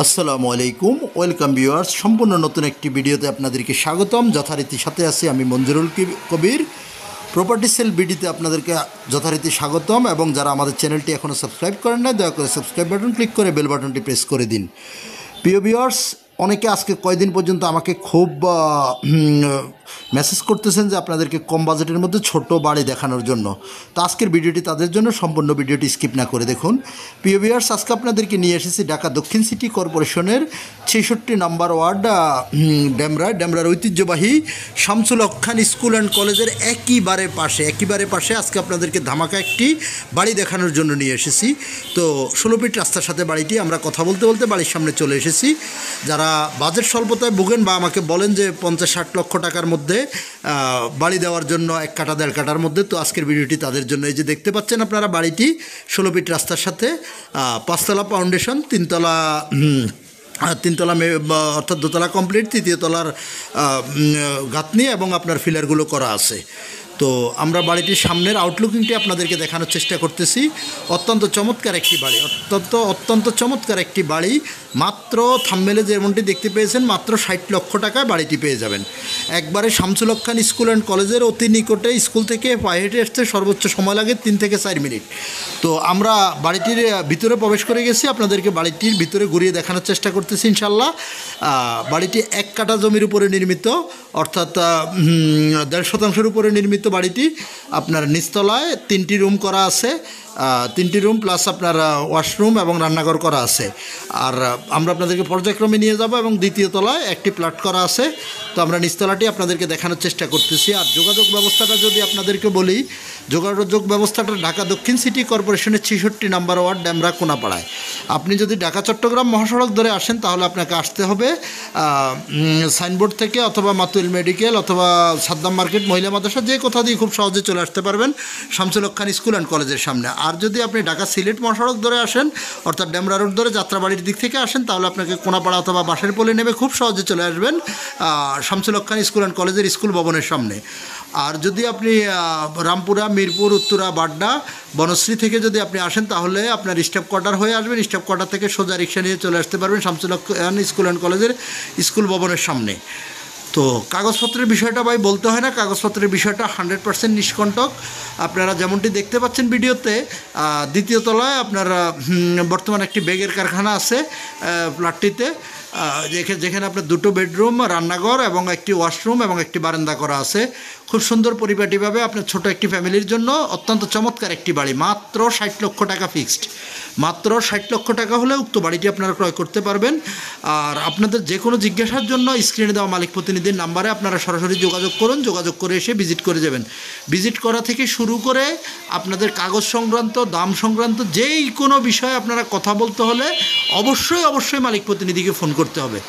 আসসালামু আলাইকুম, welcome viewers. সম্পূর্ণ নতুন একটি ভিডিওতে আপনাদেরকে স্বাগতম। যথারীতি সাথে আছি আমি মঞ্জুরুল কবির। প্রপার্টি সেল বিডিতে আপনাদেরকে যথারীতি স্বাগতম। এবং যারা আমাদের চ্যানেলটি এখনও সাবস্ক্রাইব করেন না, দয়া করে সাবস্ক্রাইব বাটন ক্লিক করে বেল বাটনটি প্রেস করে দিন। প্রিয় ভিউয়ার্স, অনেকে আজকে কয়েকদিন পর্যন্ত আমাকে খুব মেসেজ করতেছেন যে আপনাদেরকে কম বাজেটের মধ্যে ছোট বাড়ি দেখানোর জন্য। তো আজকের ভিডিওটি তাদের জন্য, সম্পূর্ণ ভিডিওটি স্কিপ না করে দেখুন। প্রিয় ভিউয়ার্স, আজকে আপনাদেরকে নিয়ে এসেছি ঢাকা দক্ষিণ সিটি কর্পোরেশনের 66 নম্বর ওয়ার্ড ডেমরার ঐতিহ্যবাহী শামসুল হক খান স্কুল অ্যান্ড কলেজের একেবারে পাশে আজকে আপনাদেরকে ধামাকা একটি বাড়ি দেখানোর জন্য নিয়ে এসেছি। তো 16 ফিট রাস্তার সাথে বাড়িটি। আমরা কথা বলতে বলতে বাড়ির সামনে চলে এসেছি। যারা বাজেট স্বল্পতায় ভোগেন বা আমাকে বলেন যে 50-60 লক্ষ টাকার মধ্যে বাড়ি দেওয়ার জন্য 1 কাঠা 1.5 কাঠার মধ্যে, তো আজকের ভিডিওটি তাদের জন্য। এই যে দেখতে পাচ্ছেন আপনারা বাড়িটি 16 ফিট রাস্তার সাথে, 5 তলা ফাউন্ডেশন, 3 তলা অর্থাৎ 2 তলা কমপ্লিট, 3য় তলার গাঁথনি এবং আপনার ফিলারগুলো করা আছে। তো আমরা বাড়িটির সামনের আউটলুকিংটি আপনাদেরকে দেখানোর চেষ্টা করতেছি। অত্যন্ত চমৎকার একটি বাড়ি, অত্যন্ত চমৎকার একটি বাড়ি। মাত্র থাম্বনেলে যেমনটি দেখতে পেয়েছেন, মাত্র 60 লক্ষ টাকায় বাড়িটি পেয়ে যাবেন। একবারে শামসুল হক খান স্কুল অ্যান্ড কলেজের অতি নিকটে। স্কুল থেকে পায়ে হেঁটে আসতে সর্বোচ্চ সময় লাগে 3 থেকে 4 মিনিট। তো আমরা বাড়িটির ভিতরে প্রবেশ করে গেছি, আপনাদেরকে বাড়িটির ভিতরে ঘুরিয়ে দেখানোর চেষ্টা করতেছি ইনশাল্লাহ। বাড়িটি 1 কাঠা জমির উপরে নির্মিত, অর্থাৎ 1.5 শতাংশের উপরে নির্মিত বাড়িটি। আপনার নিচতলায় 3টি রুম করা আছে, 3টি রুম প্লাস আপনার ওয়াশরুম এবং রান্নাঘর করা আছে। আর আমরা আপনাদেরকে পর্যায়ক্রমে নিয়ে যাব এবং 2য় তলায় একটি প্লট করা আছে। তো আমরা নিচতলাটি আপনাদেরকে দেখানোর চেষ্টা করতেছি। আর যোগাযোগ ব্যবস্থাটা যদি আপনাদেরকে বলি, যোগাযোগ ব্যবস্থাটা ঢাকা দক্ষিণ সিটি কর্পোরেশনের 66 নম্বর ওয়ার্ড ডেমরা কোনাপাড়ায়। আপনি যদি ঢাকা চট্টগ্রাম মহাসড়ক ধরে আসেন তাহলে আপনাকে আসতে হবে সাইনবোর্ড থেকে, অথবা মাতুল মেডিকেল, অথবা সাদ্দাম মার্কেট, মহিলা মাদ্রাসা, যে কোথা দিয়ে খুব সহজে চলে আসতে পারবেন শামসুল হক খান স্কুল অ্যান্ড কলেজের সামনে। আর যদি আপনি ঢাকা সিলেট মহাসড়ক ধরে আসেন, অর্থাৎ ডেমরা রোড ধরে যাত্রাবাড়ির দিক থেকে আসেন, তাহলে আপনাকে কোনাপাড়া অথবা বাঁশের পোলে নেমে খুব সহজে চলে আসবেন শামসুল হক খান স্কুল অ্যান্ড কলেজের স্কুল ভবনের সামনে। আর যদি আপনি রামপুরা, মিরপুর, উত্তরা, বাড্ডা, বনশ্রী থেকে যদি আপনি আসেন, তাহলে আপনার স্টাফ কোয়ার্টার হয়ে আসবেন। স্টাফ কোয়ার্টার থেকে সোজা রিক্সা নিয়ে চলে আসতে পারবেন শামসুল হক খান স্কুল অ্যান্ড কলেজের স্কুল ভবনের সামনে। তো কাগজপত্রের বিষয়টা ভাই বলতে হয় না, কাগজপত্রের বিষয়টা 100% নিষ্কণ্টক। আপনারা যেমনটি দেখতে পাচ্ছেন ভিডিওতে, 2য় তলায় আপনার বর্তমানে একটি ব্যাগের কারখানা আছে ফ্ল্যাটটিতে, যেখানে আপনার 2টো বেডরুম, রান্নাঘর এবং একটি ওয়াশরুম এবং একটি বারান্দা করা আছে। খুব সুন্দর পরিপাটিভাবে আপনার ছোট একটি ফ্যামিলির জন্য অত্যন্ত চমৎকার একটি বাড়ি। মাত্র 60 লক্ষ টাকা ফিক্সড। মাত্র 60 লক্ষ টাকা হলে উক্ত বাড়িটি আপনারা ক্রয় করতে পারবেন। আর আপনাদের যে কোনো জিজ্ঞাসার জন্য স্ক্রিনে দেওয়া মালিক প্রতিনিধির নাম্বারে আপনারা সরাসরি যোগাযোগ করুন। যোগাযোগ করে এসে ভিজিট করে যাবেন। ভিজিট করা থেকে শুরু করে আপনাদের কাগজ সংক্রান্ত, দাম সংক্রান্ত যেই কোনো বিষয়ে আপনারা কথা বলতে হলে অবশ্যই মালিক প্রতিনিধিকে ফোন করতে হবে।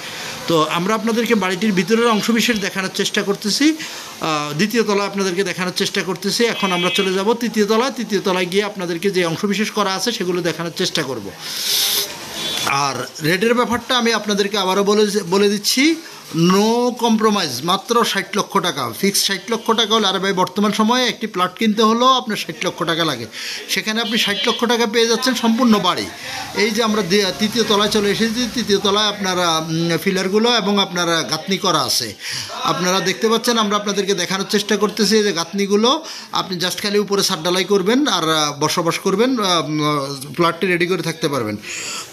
তো আমরা আপনাদেরকে বাড়িটির ভিতরের অংশবিশেষ দেখানোর চেষ্টা করতেছি। 2য় তলায় আপনাদেরকে দেখানোর চেষ্টা করতেছি। এখন আমরা চলে যাব 3য় তলায়। 3য় তলায় গিয়ে আপনাদেরকে যে অংশবিশেষ করা আছে সেগুলো দেখানোর চেষ্টা করব। আর রেটের ব্যাপারটা আমি আপনাদেরকে আবারও বলে দিচ্ছি, নো কম্প্রোমাইজ। মাত্র 60 লক্ষ টাকা ফিক্সড। 60 লক্ষ টাকা হলে, আর ভাই বর্তমান সময়ে একটি প্লট কিনতে হলেও আপনার 60 লক্ষ টাকা লাগে, সেখানে আপনি 60 লক্ষ টাকা পেয়ে যাচ্ছেন সম্পূর্ণ বাড়ি। এই যে আমরা 3য় তলায় চলে এসেছি, 3য় তলায় আপনার ফিলারগুলো এবং আপনার গাঁথনি করা আছে আপনারা দেখতে পাচ্ছেন। আমরা আপনাদেরকে দেখানোর চেষ্টা করতেছি যে গাঁথনিগুলো আপনি জাস্ট খালি উপরে ছাদ ঢালাই করবেন আর বসবাস করবেন, প্লটটি রেডি করে থাকতে পারবেন।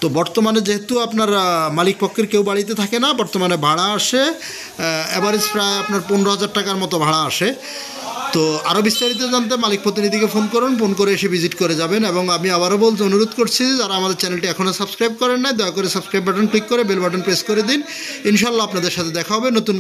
তো বর্তমানে যেহেতু আপনার মালিক পক্ষের কেউ বাড়িতে থাকে না, বর্তমানে ভাড়া আসে অ্যাভারেজ প্রায় আপনার 15,000 টাকার মতো ভাড়া আসে। তো আরও বিস্তারিত জানতে মালিক প্রতিনিধিকে ফোন করুন, ফোন করে এসে ভিজিট করে যাবেন। এবং আমি আবারও অনুরোধ করছি, যারা আমাদের চ্যানেলটি এখনও সাবস্ক্রাইব করেন না, দয়া করে সাবস্ক্রাইব বাটন ক্লিক করে বেল বাটন প্রেস করে দিন। ইনশাল্লাহ আপনাদের সাথে দেখা হবে নতুন